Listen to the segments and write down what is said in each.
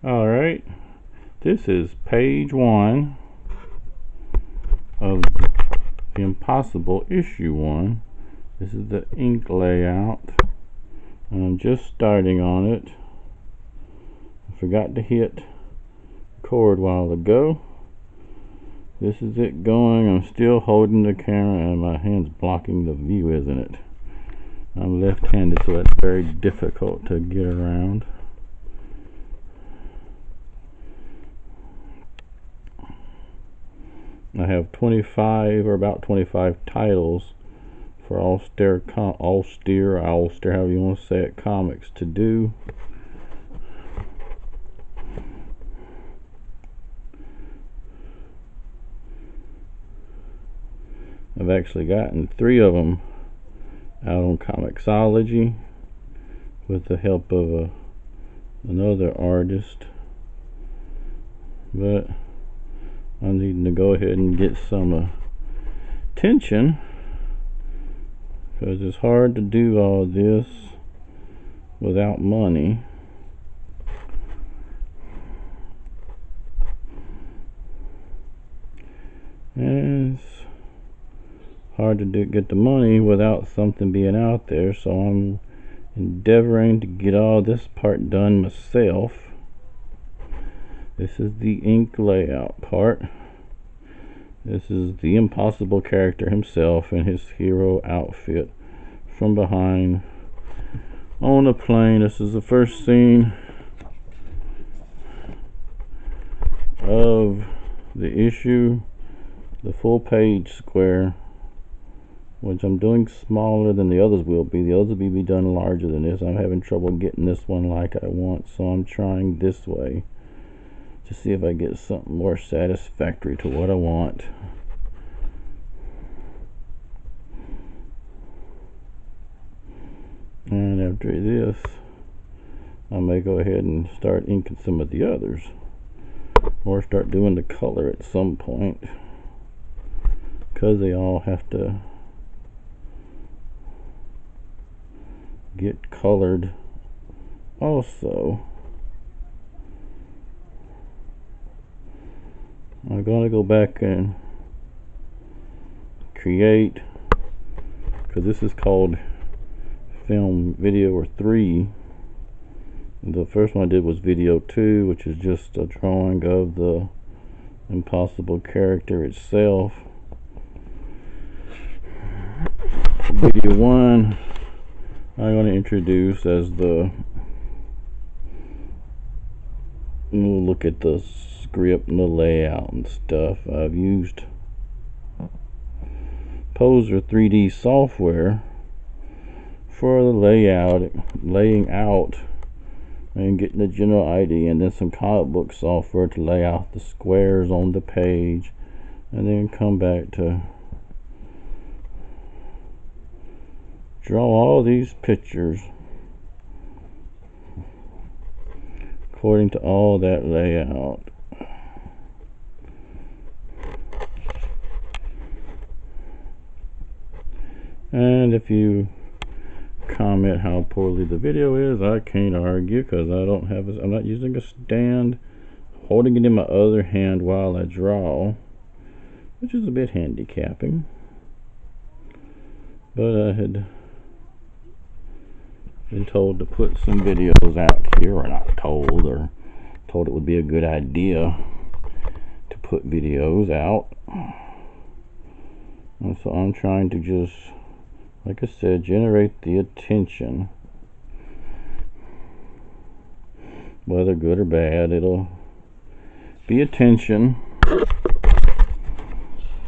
Alright, this is page 1 of the Impossible issue 1. This is the ink layout. I'm just starting on it. I forgot to hit record a while ago. This is it going. I'm still holding the camera and my hand's blocking the view, isn't it? I'm left-handed, so it's very difficult to get around. I have 25 or about 25 titles for Allstar, however you want to say it, comics to do. I've actually gotten 3 of them out on Comixology with the help of another artist, but I'm needing to go ahead and get some attention because it's hard to do all this without money. And it's hard to get the money without something being out there, so I'm endeavoring to get all this part done myself. This is the ink layout part. This is the Impossible character himself in his hero outfit from behind on a plane. This is the first scene of the issue, the full page square, which I'm doing smaller than the others will be. The others will be done larger than this. I'm having trouble getting this one like I want, so I'm trying this way to see if I get something more satisfactory to what I want. And after this, I may go ahead and start inking some of the others, or start doing the color at some point, because they all have to get colored also. I'm going to go back and create, because this is called film video 3. The first one I did was video 2, which is just a drawing of the Impossible character itself. Video 1 I'm going to introduce as we'll look at the script and the layout and stuff. I've used Poser 3D software for the laying out and getting the general idea, and then some comic book software to lay out the squares on the page, and then come back to draw all these pictures according to all that layout. And if you comment how poorly the video is, I can't argue, because I'm not using a stand, holding it in my other hand while I draw, which is a bit handicapping. But I had been told to put some videos out here, or not told, or told it would be a good idea to put videos out. And so I'm trying to just, like I said, generate the attention. Whether good or bad, it'll be attention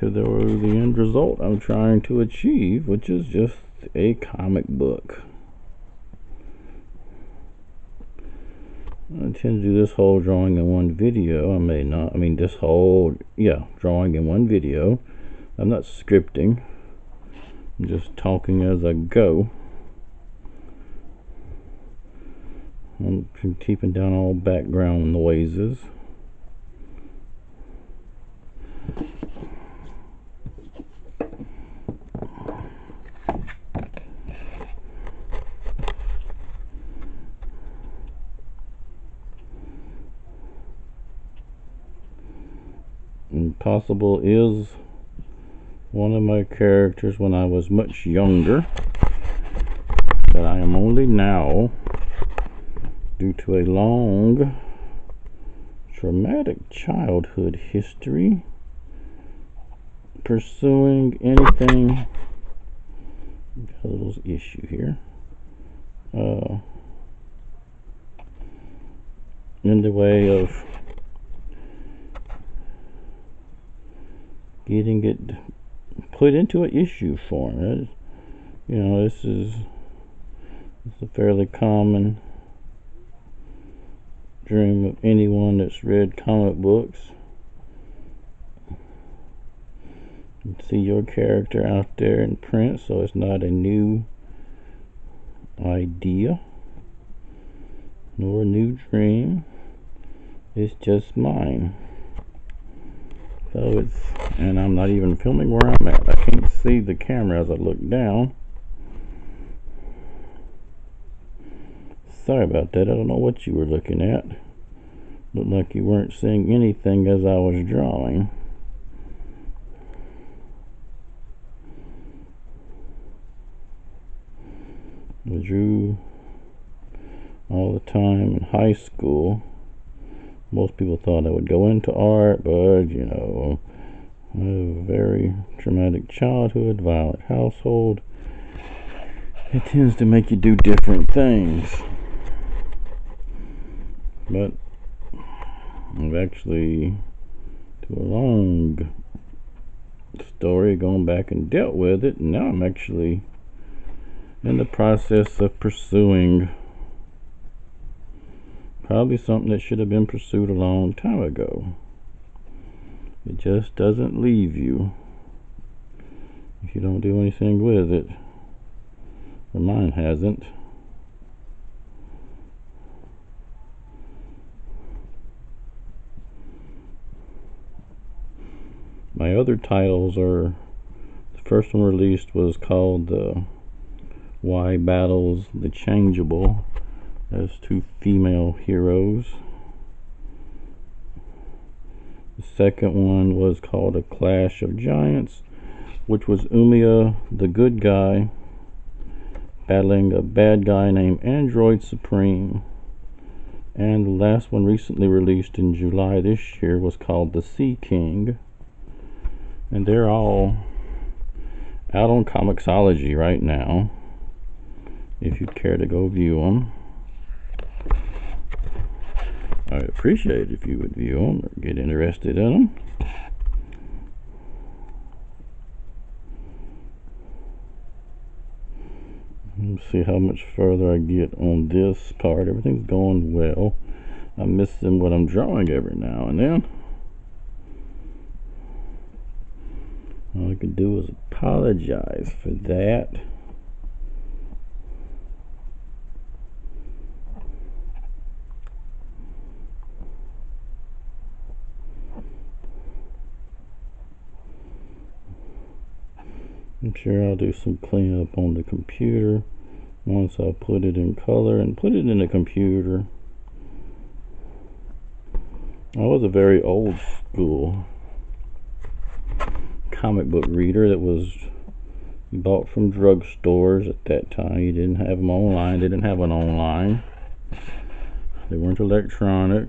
to the end result I'm trying to achieve, which is just a comic book. I intend to do this whole drawing in one video. I may not. I mean, this whole, drawing in one video. I'm not scripting. I'm just talking as I go. I'm keeping down all background noises. Impossible is one of my characters when I was much younger, but I am only now, due to a long traumatic childhood history, pursuing anything. Got a little issue here. In the way of getting it put into an issue form. You know, this is a fairly common dream of anyone that's read comic books. You see your character out there in print, so it's not a new idea nor a new dream. It's just mine. So and I'm not even filming where I'm at. I can't see the camera as I look down. Sorry about that. I don't know what you were looking at. Looked like you weren't seeing anything as I was drawing. I drew all the time in high school. Most people thought I would go into art, but you know, I have a very traumatic childhood, violent household. It tends to make you do different things. But I've actually, to a long story, gone back and dealt with it, and now I'm actually in the process of pursuing probably something that should have been pursued a long time ago. It just doesn't leave you if you don't do anything with it. Or mine hasn't. My other titles are, the first one released was called Why Battles the Changeable. As two female heroes. The second one was called A Clash of Giants, which was Umeya, the good guy, battling a bad guy named Android Supreme. And the last one, recently released in July this year, was called The Sea King. And they're all out on Comixology right now, if you'd care to go view them. I'd appreciate it if you would view them or get interested in them. Let's see how much further I get on this part. Everything's going well. I'm missing what I'm drawing every now and then. All I can do is apologize for that. I'm sure I'll do some cleanup on the computer once I put it in color and put it in the computer. I was a very old school comic book reader that was bought from drugstores at that time. You didn't have them online. They didn't have an online. They weren't electronic.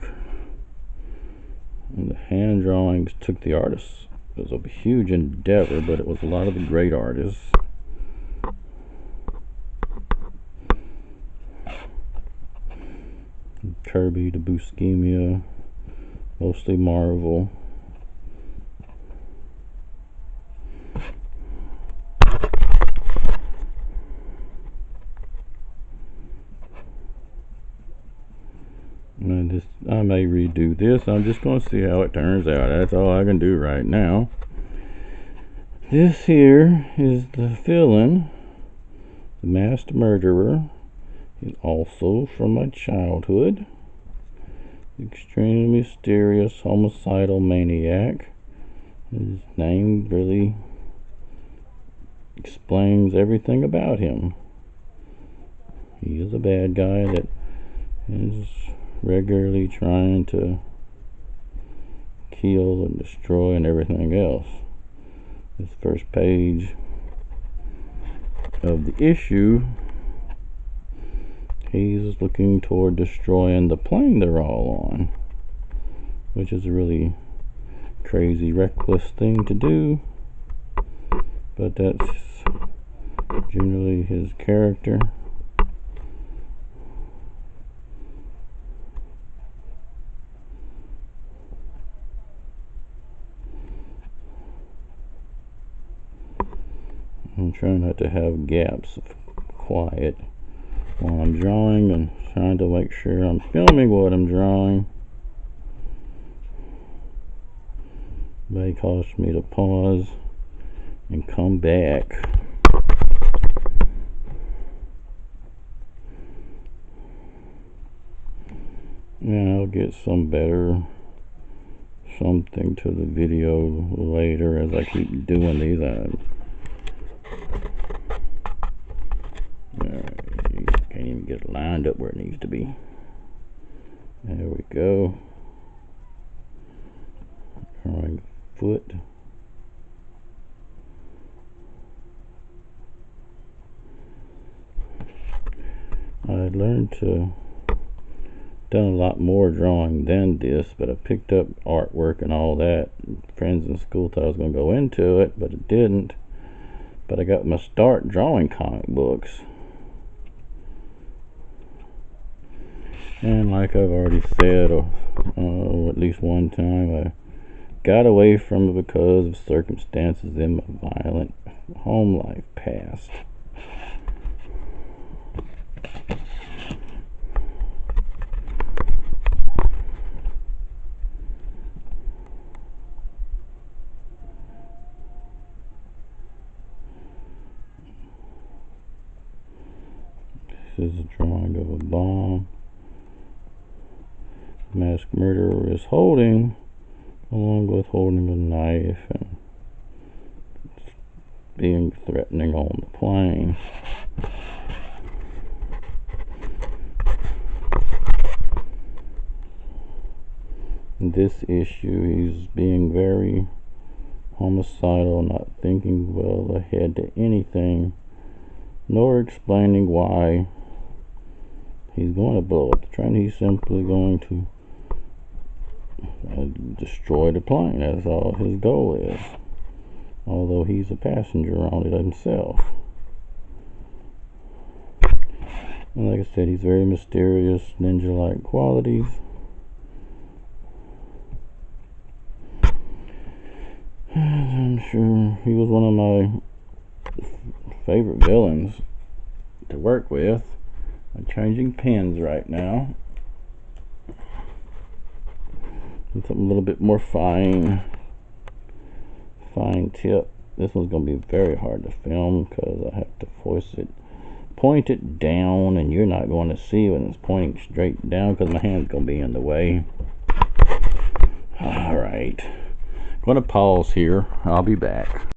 And the hand drawings took the artists. It was a huge endeavor, but it was a lot of the great artists. Kirby to Buscemia, mostly Marvel. And I may redo this. I'm just going to see how it turns out. That's all I can do right now. This here is the villain, the masked murderer. He's also from my childhood. Extremely mysterious homicidal maniac. His name really explains everything about him. He is a bad guy that is regularly trying to kill and destroy and everything else. This first page of the issue, he's looking toward destroying the plane they're all on, which is a really crazy, reckless thing to do, but that's generally his character. I'm trying not to have gaps of quiet while I'm drawing and trying to make sure I'm filming what I'm drawing. May cause me to pause and come back. Yeah, I'll get some better something to the video later as I keep doing these. Can't even get it lined up where it needs to be. There we go. Drawing foot. I learned to done a lot more drawing than this, but I picked up artwork and all that. Friends in school thought I was going to go into it, but it didn't. But I got my start drawing comic books. And like I've already said, at least one time, I got away from it because of circumstances in my violent home life past. This is a drawing of a bomb. The masked murderer is holding, along with holding a knife and being threatening on the plane. In this issue, he's being very homicidal, not thinking well ahead to anything, nor explaining why he's going to blow up the train. He's simply going to destroy the plane. That's all his goal is, although he's a passenger on it himself. And like I said, he's very mysterious, ninja-like qualities. I'm sure he was one of my favorite villains to work with. I'm changing pens right now. Something a little bit more fine tip. This one's going to be very hard to film because I have to point it down, and you're not going to see when it's pointing straight down because my hand's going to be in the way. Alright, I'm going to pause here. I'll be back.